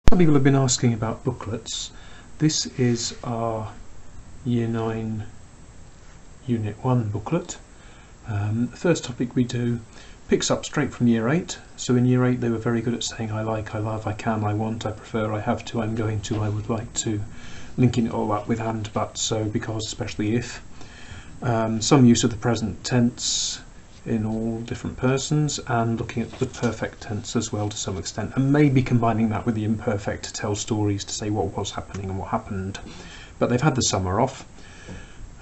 Some people have been asking about booklets. This is our Year 9 Unit 1 booklet. The first topic we do picks up straight from Year 8. So in Year 8 they were very good at saying I like, I love, I can, I want, I prefer, I have to, I'm going to, I would like to, linking it all up with and, but, so, because, especially if. Some use of the present tense in all different persons, and looking at the perfect tense as well to some extent, and maybe combining that with the imperfect to tell stories to say what was happening and what happened. But they've had the summer off,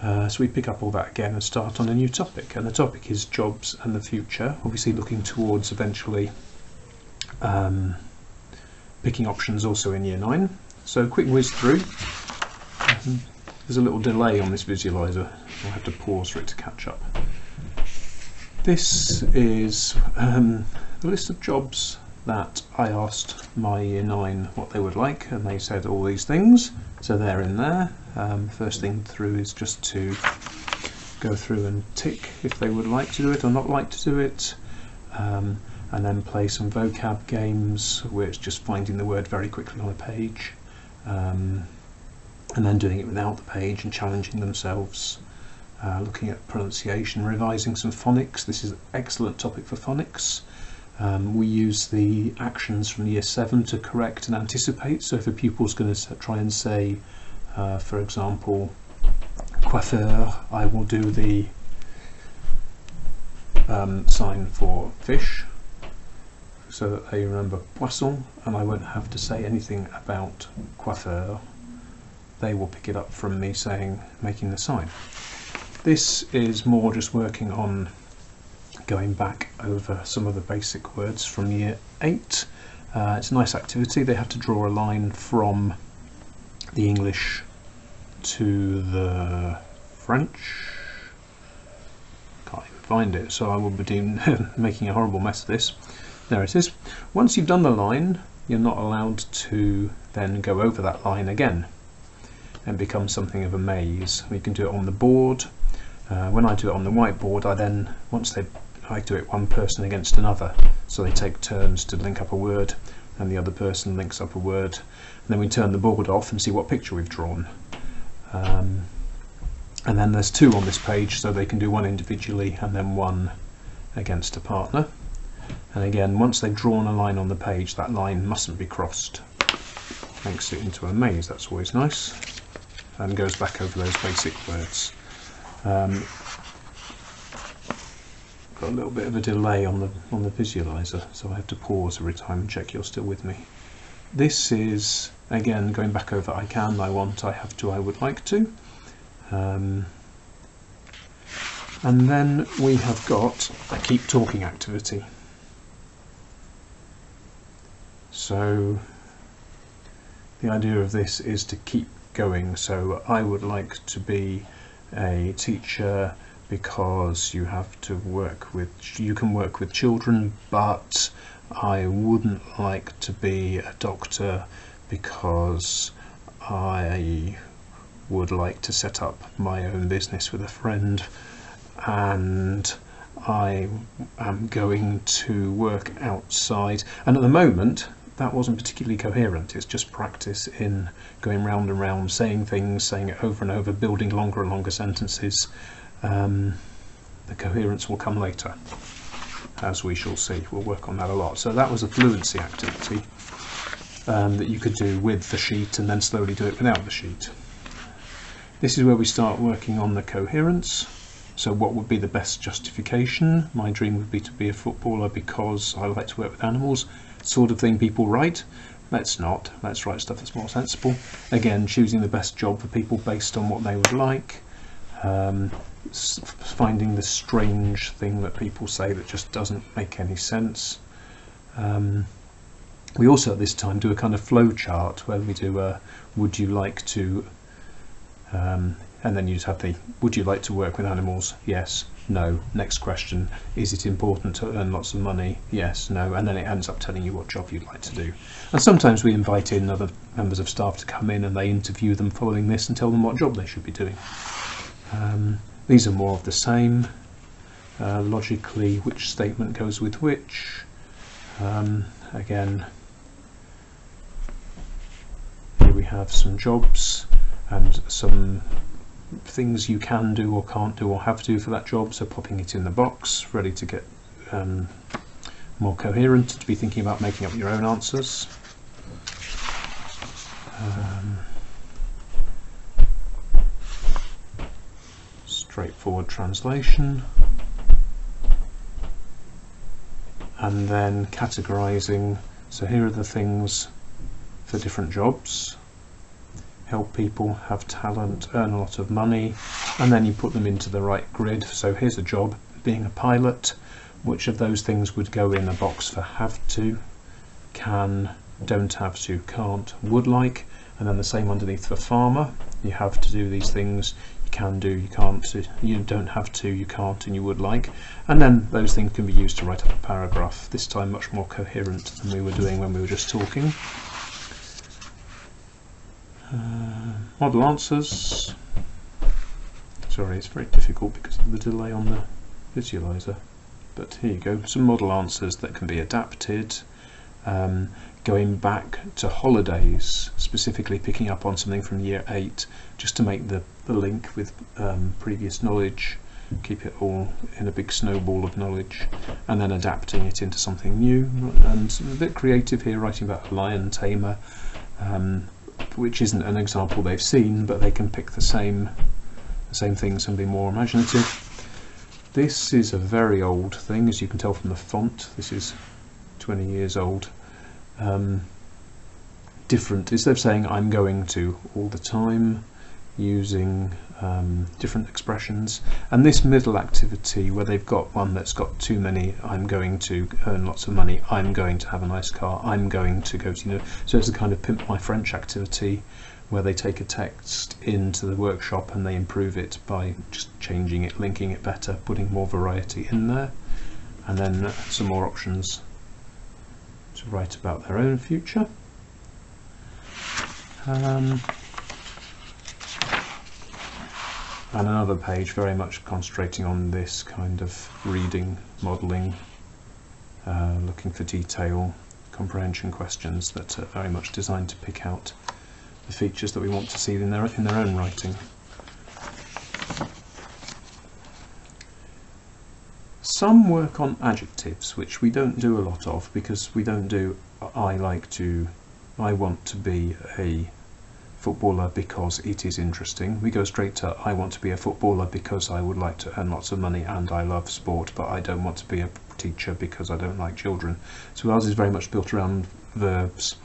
so we pick up all that again and start on a new topic, and the topic is jobs and the future, obviously looking towards eventually picking options also in Year 9. So quick whiz through. There's a little delay on this visualizer, I'll have to pause for it to catch up. This is the list of jobs that I asked my Year 9 what they would like, and they said all these things, so they're in there. First thing through is just to go through and tick if they would like to do it or not like to do it, and then play some vocab games where it's just finding the word very quickly on a page, and then doing it without the page and challenging themselves. Looking at pronunciation, revising some phonics. This is an excellent topic for phonics. We use the actions from Year 7 to correct and anticipate. So if a pupil's going to try and say, for example, coiffeur, I will do the sign for fish, so that they remember poisson, and I won't have to say anything about coiffeur. They will pick it up from me saying, making the sign. This is more just working on going back over some of the basic words from Year 8. It's a nice activity. They have to draw a line from the English to the French. Can't even find it, so I will be making a horrible mess of this. There it is. Once you've done the line, you're not allowed to then go over that line again and become something of a maze. You can do it on the board. When I do it on the whiteboard, I do it one person against another, so they take turns to link up a word, and the other person links up a word, and then we turn the board off and see what picture we've drawn. And then there's two on this page, so they can do one individually and then one against a partner. And again, once they've drawn a line on the page, that line mustn't be crossed. Makes it into a maze, that's always nice, and goes back over those basic words. Got a little bit of a delay on the visualizer, so I have to pause every time and check you're still with me. This is again going back over I can, I want, I have to, I would like to, and then we have got a keep talking activity. So the idea of this is to keep going. So I would like to be a teacher because you can work with children, but I wouldn't like to be a doctor because I would like to set up my own business with a friend, and I am going to work outside. And at the moment that wasn't particularly coherent. It's just practice in going round and round, saying things, saying it over and over, building longer and longer sentences. The coherence will come later, as we shall see. We'll work on that a lot. So that was a fluency activity that you could do with the sheet and then slowly do it without the sheet. This is where we start working on the coherence. So what would be the best justification? My dream would be to be a footballer because I like to work with animals. Sort of thing people write. Let's not. Let's write stuff that's more sensible. Again, choosing the best job for people based on what they would like. Finding the strange thing that people say that just doesn't make any sense. We also at this time do a kind of flow chart where we do a would you like to, and then you just have the would you like to work with animals? Yes, no. Next question, is it important to earn lots of money? Yes, no. And then it ends up telling you what job you'd like to do. And sometimes we invite in other members of staff to come in and they interview them following this and tell them what job they should be doing. These are more of the same. Logically, which statement goes with which. Again, have some jobs and some things you can do or can't do or have to do for that job, so popping it in the box, ready to get more coherent, to be thinking about making up your own answers. Straightforward translation, and then categorizing. So here are the things for different jobs: help people, have talent, earn a lot of money, and then you put them into the right grid. So here's a job, being a pilot. Which of those things would go in a box for have to, can, don't have to, can't, would like, and then the same underneath for farmer. You have to do these things, you can do, you can't, you don't have to, you can't, and you would like, and then those things can be used to write up a paragraph, this time much more coherent than we were doing when we were just talking. Model answers. Sorry, it's very difficult because of the delay on the visualizer, but here you go, some model answers that can be adapted. Going back to holidays, specifically picking up on something from year 8, just to make the link with previous knowledge, keep it all in a big snowball of knowledge, and then adapting it into something new. And a bit creative here, writing about a lion tamer, which isn't an example they've seen, but they can pick the same things and be more imaginative. This is a very old thing, as you can tell from the font. This is 20 years old. Different, instead of saying I'm going to all the time, using different expressions. And this middle activity, where they've got one that's got too many, I'm going to earn lots of money, I'm going to have a nice car, I'm going to go to, so it's a kind of pimp my French activity, where they take a text into the workshop and they improve it by just changing it, linking it better, putting more variety in there, and then some more options to write about their own future. And another page very much concentrating on this kind of reading, modelling, looking for detail, comprehension questions that are very much designed to pick out the features that we want to see in their own writing. Some work on adjectives, which we don't do a lot of, because we don't do I want to be a footballer because it is interesting. We go straight to I want to be a footballer because I would like to earn lots of money and I love sport, but I don't want to be a teacher because I don't like children. So ours is very much built around verbs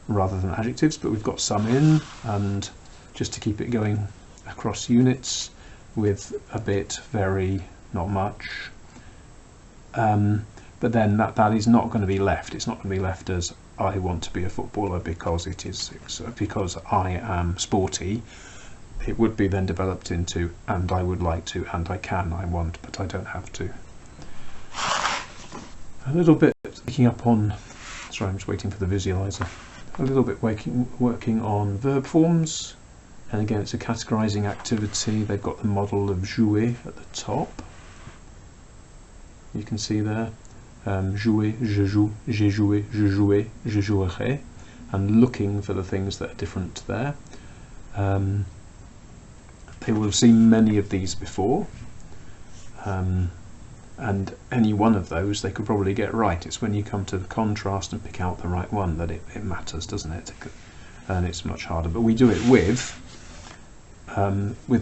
rather than adjectives, but we've got some in, and just to keep it going across units with a bit, very, not much. But then that is not going to be left. It's not going to be left as I want to be a footballer because because I am sporty. It would be then developed into and I would like to, and I can, I want, but I don't have to. A little bit picking up on, sorry, I'm just waiting for the visualizer. A little bit working on verb forms, and again it's a categorizing activity. They've got the model of jouer at the top. You can see there, jouer, je joue, j'ai joué, je jouais, je jouerai, and looking for the things that are different there. They will have seen many of these before, and any one of those they could probably get right. It's when you come to the contrast and pick out the right one that it matters, doesn't it? And it's much harder, but we do it with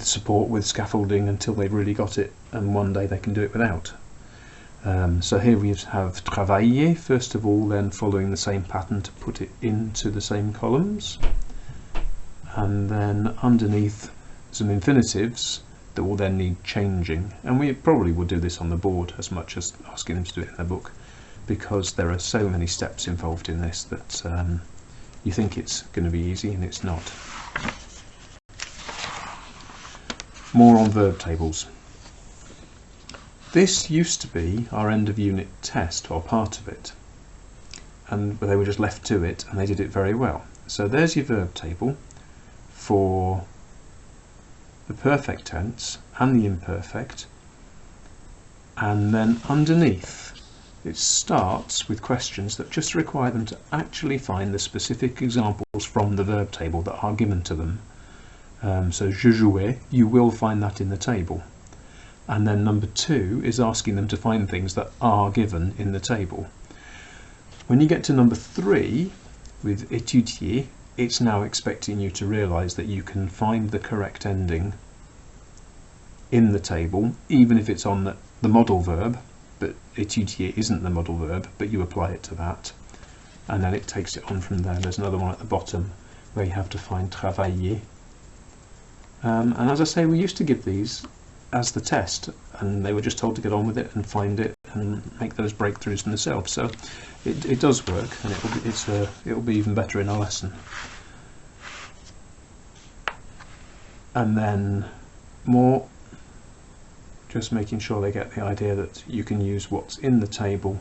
support, with scaffolding, until they've really got it, and one day they can do it without. So here we have travailler first of all, then following the same pattern to put it into the same columns, and then underneath some infinitives that will then need changing, and we probably will do this on the board as much as asking them to do it in their book, because there are so many steps involved in this that you think it's going to be easy and it's not. More on verb tables. This used to be our end of unit test, or part of it, and they were just left to it and they did it very well. So there's your verb table for the perfect tense and the imperfect, and then underneath it starts with questions that just require them to actually find the specific examples from the verb table that are given to them. So je jouais, you will find that in the table. And then number 2 is asking them to find things that are given in the table. When you get to number 3 with étudier, it's now expecting you to realise that you can find the correct ending in the table, even if it's on the model verb, but étudier isn't the model verb, but you apply it to that. And then it takes it on from there. There's another one at the bottom where you have to find travailler. And as I say, we used to give these as the test, and they were just told to get on with it and find it and make those breakthroughs themselves. So it does work, and it'll be even better in our lesson. And then more, just making sure they get the idea that you can use what's in the table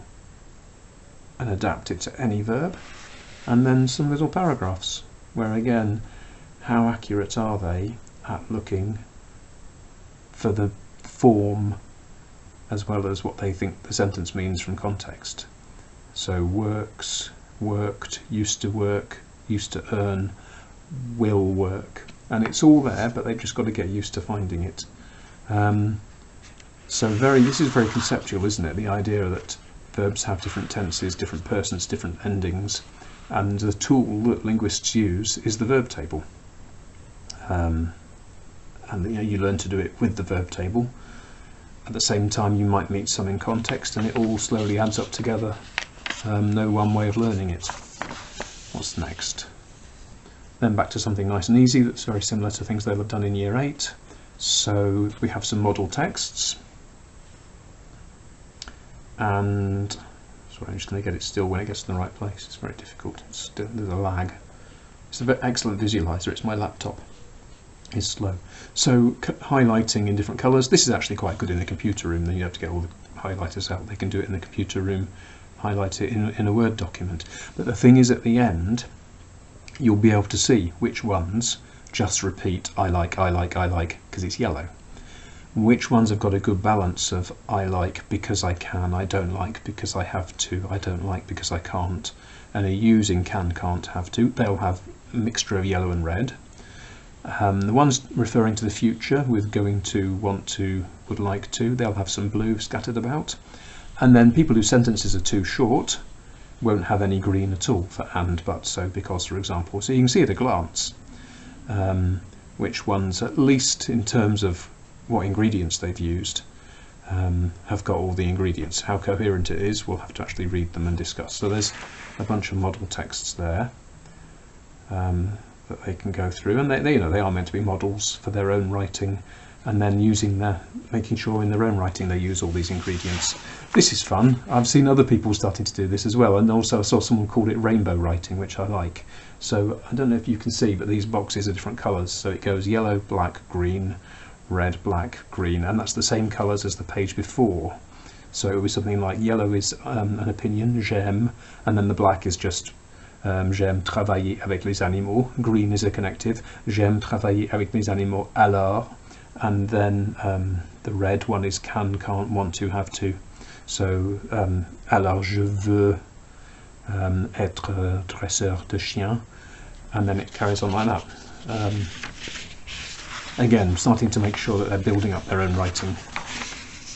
and adapt it to any verb. And then some little paragraphs where, again, how accurate are they at looking for the form as well as what they think the sentence means from context. So works, worked, used to earn, will work. And it's all there, but they've just got to get used to finding it. So this is very conceptual, isn't it? The idea that verbs have different tenses, different persons, different endings, and the tool that linguists use is the verb table. And you learn to do it with the verb table. At the same time, you might meet some in context, and it all slowly adds up together. No one way of learning it. What's next? Then back to something nice and easy that's very similar to things they'll have done in Year 8. So we have some model texts. And sorry, I'm just going to get it still when it gets to the right place. It's very difficult. There's a lag. It's an excellent visualizer. It's my laptop. It's slow. So highlighting in different colours. This is actually quite good in a computer room. Then you have to get all the highlighters out. They can do it in the computer room, highlight it in a Word document. But the thing is, at the end, you'll be able to see which ones just repeat I like, because it's yellow. Which ones have got a good balance of I like because I can, I don't like because I have to, I don't like because I can't, and are using can, can't, have to. They'll have a mixture of yellow and red. The ones referring to the future with going to, want to, would like to, they'll have some blue scattered about. And then people whose sentences are too short won't have any green at all for and, but, so, because, for example. So you can see at a glance which ones, at least in terms of what ingredients they've used, have got all the ingredients. How coherent it is, we'll have to actually read them and discuss. So there's a bunch of model texts there that they can go through, and they are meant to be models for their own writing, and then making sure in their own writing they use all these ingredients. This is fun. I've seen other people starting to do this as well, and also I saw someone called it rainbow writing, which I like. So I don't know if you can see, but these boxes are different colours. So it goes yellow, black, green, red, black, green, and that's the same colours as the page before. So it would be something like yellow is an opinion, j'aime, and then the black is just j'aime travailler avec les animaux. Green is a connective, j'aime travailler avec les animaux alors, and then the red one is can, can't, want to, have to. So alors je veux être dresseur de chien, and then it carries on like that. Again, starting to make sure that they're building up their own writing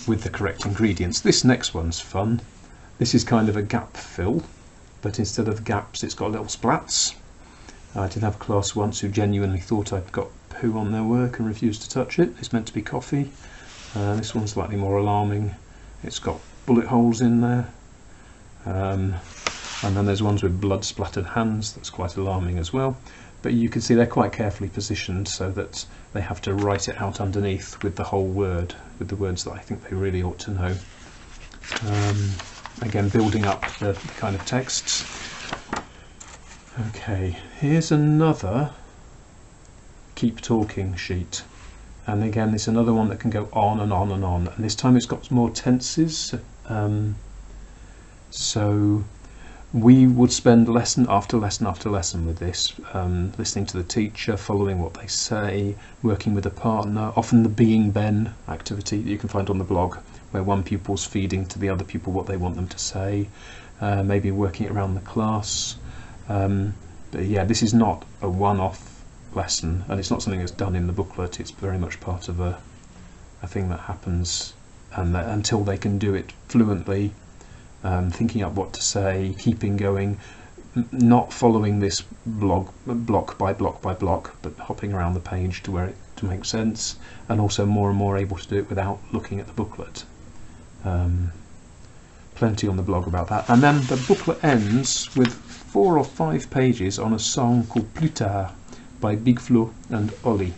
with the correct ingredients. This next one's fun. This is kind of a gap fill, but instead of gaps it's got little splats. I did have a class once who genuinely thought I'd got poo on their work and refused to touch it. It's meant to be coffee. This one's slightly more alarming. It's got bullet holes in there. And then there's ones with blood splattered hands. That's quite alarming as well. But you can see they're quite carefully positioned so that they have to write it out underneath with the whole word, with the words that I think they really ought to know. Again, building up the kind of texts. Okay, here's another keep talking sheet. And again, it's another one that can go on and on and on. And this time it's got more tenses. So we would spend lesson after lesson after lesson with this, listening to the teacher, following what they say, working with a partner, often the being Ben activity that you can find on the blog, where one pupil's feeding to the other pupil what they want them to say, maybe working it around the class. But yeah, this is not a one-off lesson, and it's not something that's done in the booklet. It's very much part of a thing that happens, and that until they can do it fluently, thinking up what to say, keeping going, not following this block by block by block, but hopping around the page to where it to make sense, and also more and more able to do it without looking at the booklet. Plenty on the blog about that. And then the booklet ends with 4 or 5 pages on a song called Plus Tard by Big Flo and Ollie,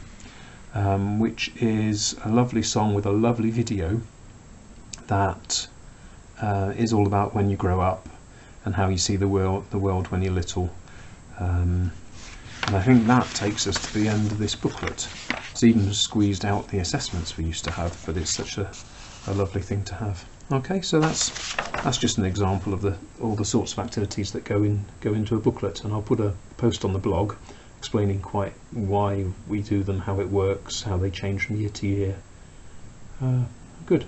which is a lovely song with a lovely video that is all about when you grow up and how you see the world when you're little. And I think that takes us to the end of this booklet. It's even squeezed out the assessments we used to have, but it's such a lovely thing to have. Okay, so that's just an example of all the sorts of activities that go into a booklet, and I'll put a post on the blog explaining quite why we do them, how it works, how they change from year to year. Good.